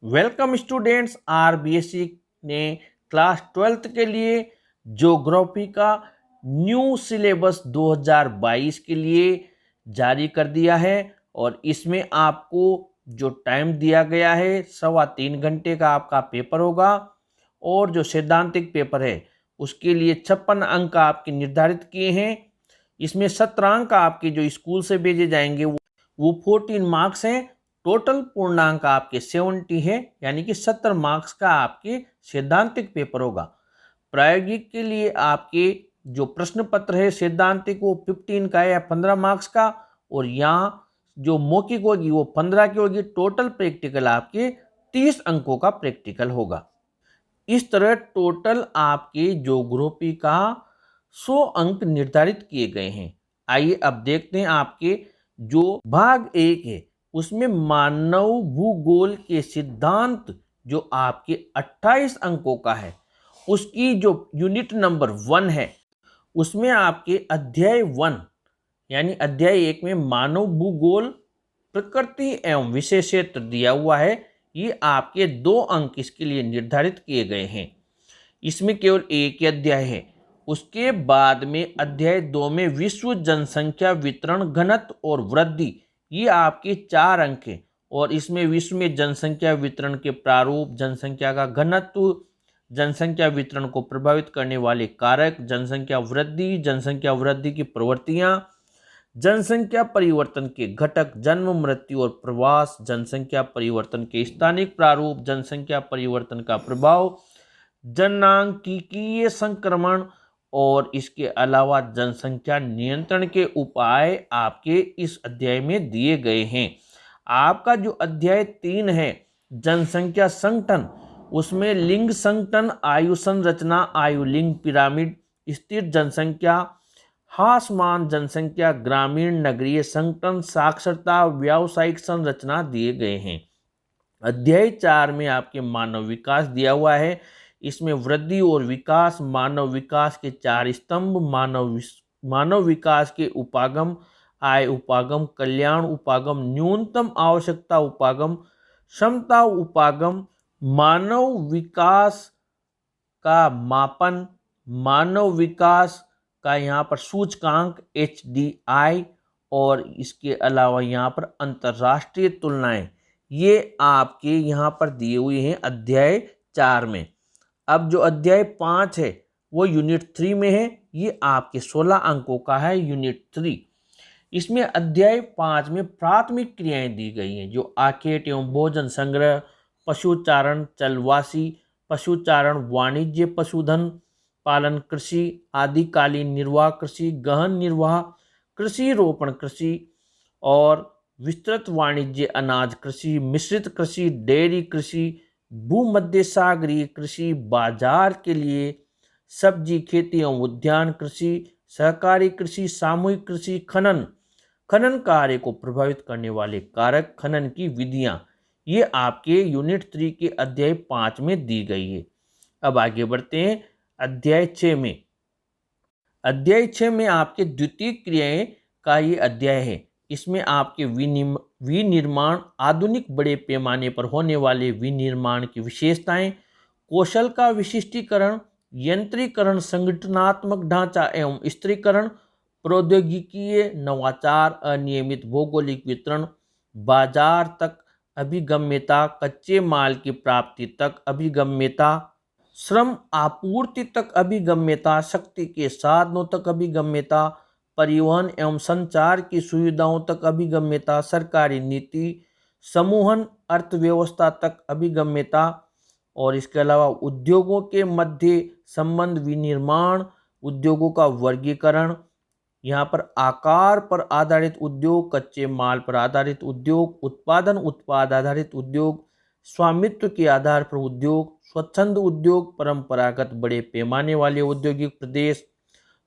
Welcome students. RBSC ने class 12th के लिए ज्योग्राफी का न्यू सिलेबस 2022 के लिए जारी कर दिया है और इसमें आपको जो टाइम दिया गया है 3.25 घंटे का आपका पेपर होगा और जो सैद्धांतिक पेपर है उसके लिए 56 अंक आपके निर्धारित किए हैं। इसमें 17 अंक आपके जो स्कूल से भेजे जाएंगे वो 14 मार्क्स हैं। टोटल पूर्णांक आपके 70 है, यानी कि 70 मार्क्स का आपके सैद्धांतिक पेपर होगा। प्रायोगिक के लिए आपके जो प्रश्न पत्र है सैद्धांतिक वो 15 का है या 15 मार्क्स का, और यहाँ जो मौखिक होगी वो 15 की होगी। टोटल प्रैक्टिकल आपके 30 अंकों का प्रैक्टिकल होगा। इस तरह टोटल आपके ज्योग्राफी का 100 अंक निर्धारित किए गए हैं। आइए अब देखते हैं आपके जो भाग 1 है उसमें मानव भूगोल के सिद्धांत जो आपके 28 अंकों का है, उसकी जो यूनिट नंबर 1 है उसमें आपके अध्याय 1 यानी अध्याय 1 में मानव भूगोल प्रकृति एवं विषय क्षेत्र दिया हुआ है। ये आपके 2 अंक इसके लिए निर्धारित किए गए हैं। इसमें केवल एक ही अध्याय है। उसके बाद में अध्याय 2 में विश्व जनसंख्या वितरण घनत्व और वृद्धि, ये आपके 4 अंक हैं और इसमें विश्व में जनसंख्या वितरण के प्रारूप, जनसंख्या का घनत्व, जनसंख्या वितरण को प्रभावित करने वाले कारक, जनसंख्या वृद्धि की प्रवृत्तियां, जनसंख्या परिवर्तन के घटक, जन्म मृत्यु और प्रवास, जनसंख्या परिवर्तन के स्थानिक प्रारूप, जनसंख्या परिवर्तन का प्रभाव, जननांकिकीय संक्रमण और इसके अलावा जनसंख्या नियंत्रण के उपाय आपके इस अध्याय में दिए गए हैं। आपका जो अध्याय 3 है जनसंख्या संगठन, उसमें लिंग संगठन, आयु संरचना, आयु लिंग पिरामिड, स्थिर जनसंख्या, हासमान जनसंख्या, ग्रामीण नगरीय संगठन, साक्षरता, व्यावसायिक संरचना दिए गए हैं। अध्याय 4 में आपके मानव विकास दिया हुआ है। इसमें वृद्धि और विकास, मानव विकास के 4 स्तंभ, मानव विकास के उपागम, आय उपागम, कल्याण उपागम, न्यूनतम आवश्यकता उपागम, क्षमता उपागम, मानव विकास का मापन, मानव विकास का यहाँ पर सूचकांक HDI, और इसके अलावा यहाँ पर अंतर्राष्ट्रीय तुलनाएं, ये आपके यहाँ पर दिए हुए हैं अध्याय 4 में। अब जो अध्याय 5 है वो यूनिट 3 में है। ये आपके 16 अंकों का है यूनिट 3। इसमें अध्याय 5 में प्राथमिक क्रियाएं दी गई हैं जो आखेट एवं भोजन संग्रह, पशुचारण, चलवासी, पशुचारण, वाणिज्य पशुधन पालन, कृषि, आदिकालीन निर्वाह कृषि, गहन निर्वाह कृषि, रोपण कृषि और विस्तृत वाणिज्य अनाज कृषि, मिश्रित कृषि, डेयरी कृषि, भूमध्य सागरीय कृषि, बाजार के लिए सब्जी खेती एवं उद्यान कृषि, सहकारी कृषि, सामूहिक कृषि, खनन कार्य को प्रभावित करने वाले कारक, खनन की विधियां, ये आपके यूनिट 3 के अध्याय 5 में दी गई है। अब आगे बढ़ते हैं अध्याय 6 में। अध्याय 6 में आपके द्वितीय क्रियाएं का ये अध्याय है। इसमें आपके विनिर्माण, आधुनिक बड़े पैमाने पर होने वाले विनिर्माण की विशेषताएं, कौशल का विशिष्टीकरण, यंत्रीकरण, संगठनात्मक ढांचा एवं स्थिरीकरण, प्रौद्योगिकीय नवाचार, अनियमित भौगोलिक वितरण, बाजार तक अभिगम्यता, कच्चे माल की प्राप्ति तक अभिगम्यता, श्रम आपूर्ति तक अभिगम्यता, शक्ति के साधनों तक अभिगम्यता, परिवहन एवं संचार की सुविधाओं तक अभिगम्यता, सरकारी नीति, समूहन, अर्थव्यवस्था तक अभिगम्यता, और इसके अलावा उद्योगों के मध्य संबंध, विनिर्माण उद्योगों का वर्गीकरण, यहाँ पर आकार पर आधारित उद्योग, कच्चे माल पर आधारित उद्योग, उत्पाद आधारित उद्योग, स्वामित्व के आधार पर उद्योग, स्वच्छंद उद्योग, परंपरागत बड़े पैमाने वाले औद्योगिक प्रदेश,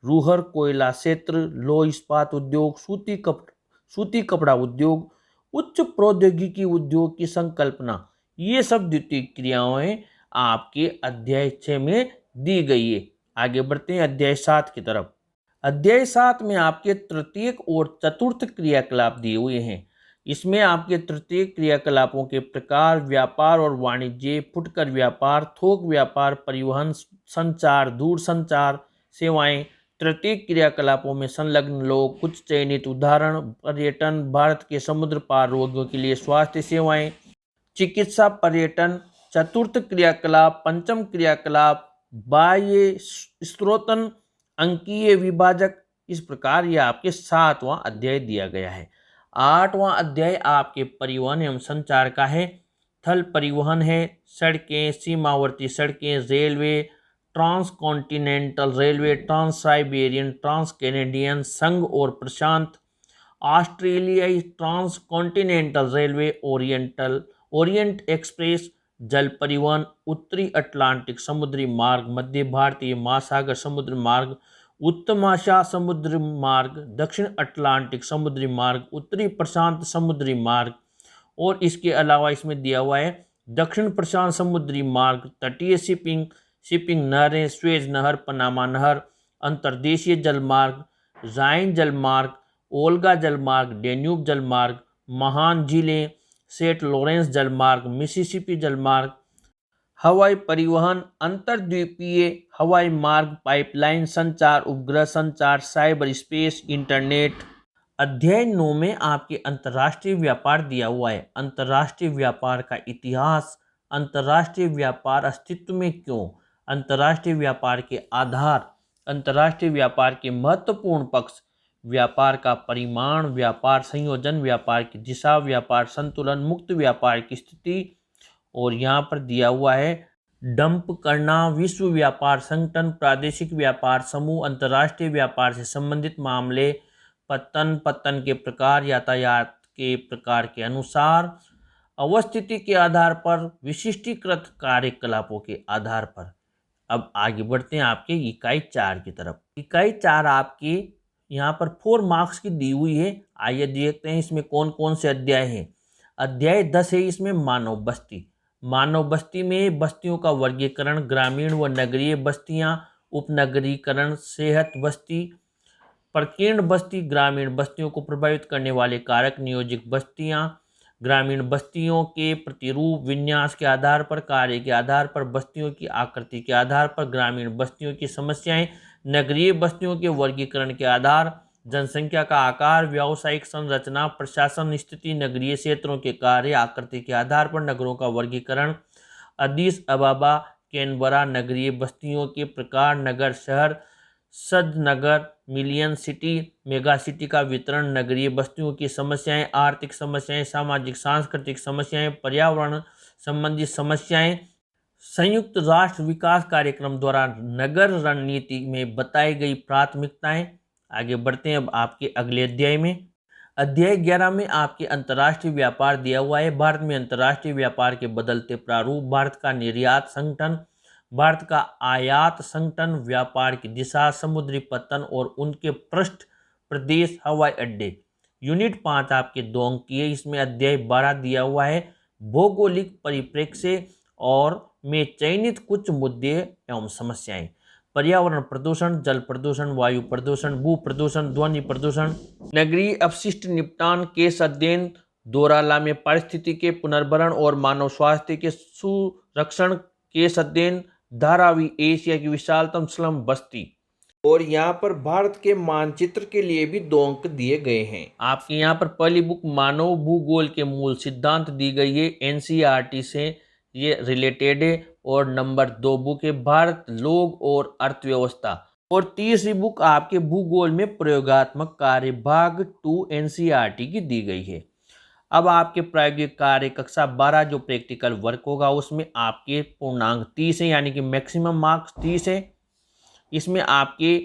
रूहर कोयला क्षेत्र, लौह इस्पात उद्योग, सूती कपड़ा उद्योग, उच्च प्रौद्योगिकी उद्योग की संकल्पना, ये सब द्वितीय क्रियाएं आपके अध्याय 6 में दी गई है। आगे बढ़ते हैं अध्याय 7 की तरफ। अध्याय 7 में आपके तृतीयक और चतुर्थ क्रियाकलाप दिए हुए हैं। इसमें आपके तृतीय क्रियाकलापों के प्रकार, व्यापार और वाणिज्य, फुटकर व्यापार, थोक व्यापार, परिवहन, संचार, दूरसंचार सेवाएं, तृतीय क्रियाकलापों में संलग्न लोग, कुछ चयनित उदाहरण, पर्यटन, भारत के समुद्र पार रोगियों के लिए स्वास्थ्य सेवाएं, चिकित्सा, पर्यटन, चतुर्थ क्रियाकलाप, पंचम क्रियाकलाप, बाह्य स्त्रोतन, अंकीय विभाजक। इस प्रकार यह आपके 7वां अध्याय दिया गया है। 8वां अध्याय आपके परिवहन एवं संचार का है। थल परिवहन है, सड़कें, सीमावर्ती सड़कें, railway, transcontinental railway, trans Siberian, trans Canadian, संघ और प्रशांत, ऑस्ट्रेलियाई transcontinental railway, Orient express, जल परिवहन, उत्तरी अटलांटिक समुद्री मार्ग, मध्य भारतीय महासागर समुद्र मार्ग, उत्तमाशा समुद्री मार्ग, दक्षिण अटलांटिक समुद्री मार्ग, उत्तरी प्रशांत समुद्री मार्ग, और इसके अलावा इसमें दिया हुआ है दक्षिण प्रशांत समुद्री मार्ग, तटीय शिपिंग नहरें, स्वेज नहर, पनामा नहर, अंतर्देशीय जलमार्ग, राइन जलमार्ग, ओल्गा जलमार्ग, डेन्यूब जलमार्ग, महान झीलें, सेंट लॉरेंस जलमार्ग, मिसिसिपी जलमार्ग, हवाई परिवहन, अंतर्द्वीपीय हवाई मार्ग, पाइपलाइन, संचार, उपग्रह संचार, साइबर स्पेस, इंटरनेट। अध्याय 9 में आपके अंतर्राष्ट्रीय व्यापार दिया हुआ है। अंतर्राष्ट्रीय व्यापार का इतिहास, अंतर्राष्ट्रीय व्यापार अस्तित्व में क्यों, अंतर्राष्ट्रीय व्यापार के आधार, अंतर्राष्ट्रीय व्यापार के महत्वपूर्ण पक्ष, व्यापार का परिमाण, व्यापार संयोजन, व्यापार की दिशा, व्यापार संतुलन, मुक्त व्यापार की स्थिति। और यहाँ पर दिया हुआ है डंप करना, विश्व व्यापार संगठन, प्रादेशिक व्यापार समूह, अंतर्राष्ट्रीय व्यापार से संबंधित मामले, पतन के प्रकार, यातायात के प्रकार के अनुसार, अवस्थिति के आधार पर, विशिष्टीकृत कार्यकलापों के आधार पर। अब आगे बढ़ते हैं आपके इकाई 4 की तरफ। इकाई 4 आपकी यहाँ पर 4 मार्क्स की दी हुई है। आइए देखते हैं इसमें कौन कौन से अध्याय हैं। अध्याय 10 है, इसमें मानव बस्ती। मानव बस्ती में बस्तियों का वर्गीकरण, ग्रामीण व नगरीय बस्तियां, उपनगरीकरण, सेहत बस्ती, प्रकीर्ण बस्ती, ग्रामीण बस्तियों को प्रभावित करने वाले कारक, नियोजित बस्तियां, ग्रामीण बस्तियों के प्रतिरूप, विन्यास के आधार पर, कार्य के आधार पर, बस्तियों की आकृति के आधार पर, ग्रामीण बस्तियों की समस्याएं, नगरीय बस्तियों के वर्गीकरण के आधार, जनसंख्या का आकार, व्यावसायिक संरचना, प्रशासन स्थिति, नगरीय क्षेत्रों के कार्य, आकृति के आधार पर नगरों का वर्गीकरण, अदीस अबाबा, कैनबरा, नगरीय बस्तियों के प्रकार, नगर शहर, सदनगर, मिलियन सिटी, मेगा सिटी का वितरण, नगरीय बस्तियों की समस्याएं, आर्थिक समस्याएं, सामाजिक सांस्कृतिक समस्याएं, पर्यावरण संबंधी समस्याएं, संयुक्त राष्ट्र विकास कार्यक्रम द्वारा नगर रणनीति में बताई गई प्राथमिकताएं। आगे बढ़ते हैं अब आपके अगले अध्याय में। अध्याय 11 में आपके अंतर्राष्ट्रीय व्यापार दिया हुआ है। भारत में अंतर्राष्ट्रीय व्यापार के बदलते प्रारूप, भारत का निर्यात संगठन, भारत का आयात संगठन, व्यापार की दिशा, समुद्री पतन और उनके पृष्ठ प्रदेश, हवाई अड्डे। यूनिट 5 आपके 2 अंक की है। इसमें अध्याय 12 दिया हुआ है, भौगोलिक परिप्रेक्ष्य और में चयनित कुछ मुद्दे एवं समस्याएं, पर्यावरण प्रदूषण, जल प्रदूषण, वायु प्रदूषण, भू प्रदूषण, ध्वनि प्रदूषण, नगरीय अपशिष्ट निपटान, केस अध्ययन, दोराला में पारिस्थितिकी के पुनर्भरण और मानव स्वास्थ्य के सुरक्षण, केस अध्ययन, धारावी, एशिया की विशालतम स्लम बस्ती। और यहाँ पर भारत के मानचित्र के लिए भी 2 अंक दिए गए हैं। आपके यहाँ पर पहली बुक मानव भूगोल के मूल सिद्धांत दी गई है, एनसीईआरटी से ये रिलेटेड है। और नंबर 2 बुक है भारत, लोग और अर्थव्यवस्था। और तीसरी बुक आपके भूगोल में प्रयोगात्मक कार्य भाग 2 एनसीईआरटी की दी गई है। अब आपके प्रायोगिक कार्य कक्षा 12 जो प्रैक्टिकल वर्क होगा उसमें आपके पूर्णांक 30 है, यानी कि मैक्सिमम मार्क्स 30 है। इसमें आपके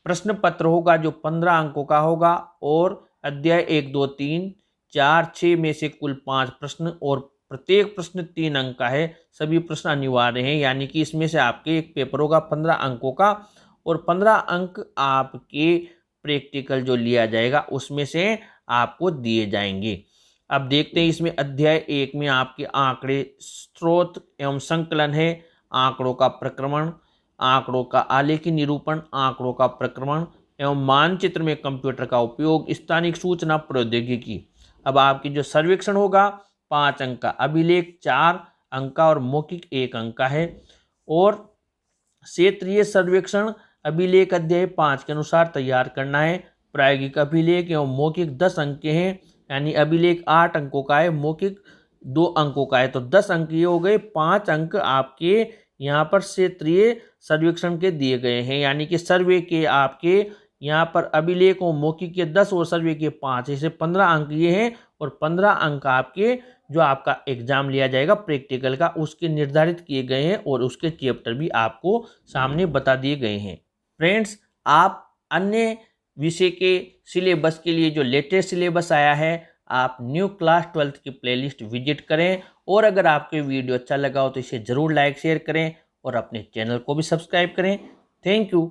प्रश्न पत्र होगा जो 15 अंकों का होगा। और अध्याय 1, 2, 3, 4, 6 में से कुल 5 प्रश्न और प्रत्येक प्रश्न 3 अंक का है। सभी प्रश्न अनिवार्य हैं, यानी कि इसमें से आपके एक पेपर होगा 15 अंकों का और 15 अंक आपके प्रैक्टिकल जो लिया जाएगा उसमें से आपको दिए जाएंगे। अब देखते हैं इसमें अध्याय 1 में आपके आंकड़े, स्रोत एवं संकलन है, आंकड़ों का प्रक्रमण, आंकड़ों का आलेखी निरूपण, आंकड़ों का प्रक्रमण एवं मानचित्र में कंप्यूटर का उपयोग, स्थानिक सूचना प्रौद्योगिकी। अब आपकी जो सर्वेक्षण होगा 5 अंक का, अभिलेख 4 अंक का और मौखिक 1 अंक का है। और क्षेत्रीय सर्वेक्षण अभिलेख अध्याय 5 के अनुसार तैयार करना है। प्रायोगिक अभिलेख एवं मौखिक 10 अंक के हैं, यानी अभिलेख 8 अंकों का है, मौखिक 2 अंकों का है, तो 10 अंक ये हो गए। 5 अंक आपके यहाँ पर क्षेत्रीय सर्वेक्षण के दिए गए हैं, यानी कि सर्वे के आपके यहाँ पर अभिलेख और मौखिक के 10 और सर्वे के 5, ऐसे 15 अंक ये हैं। और 15 अंक आपके जो आपका एग्जाम लिया जाएगा प्रैक्टिकल का, उसके निर्धारित किए गए हैं और उसके चैप्टर भी आपको सामने बता दिए गए हैं। फ्रेंड्स, आप अन्य विषय के सिलेबस के लिए जो लेटेस्ट सिलेबस आया है, आप न्यू क्लास 12th की प्लेलिस्ट विजिट करें। और अगर आपको वीडियो अच्छा लगा हो तो इसे ज़रूर लाइक शेयर करें और अपने चैनल को भी सब्सक्राइब करें। Thank you.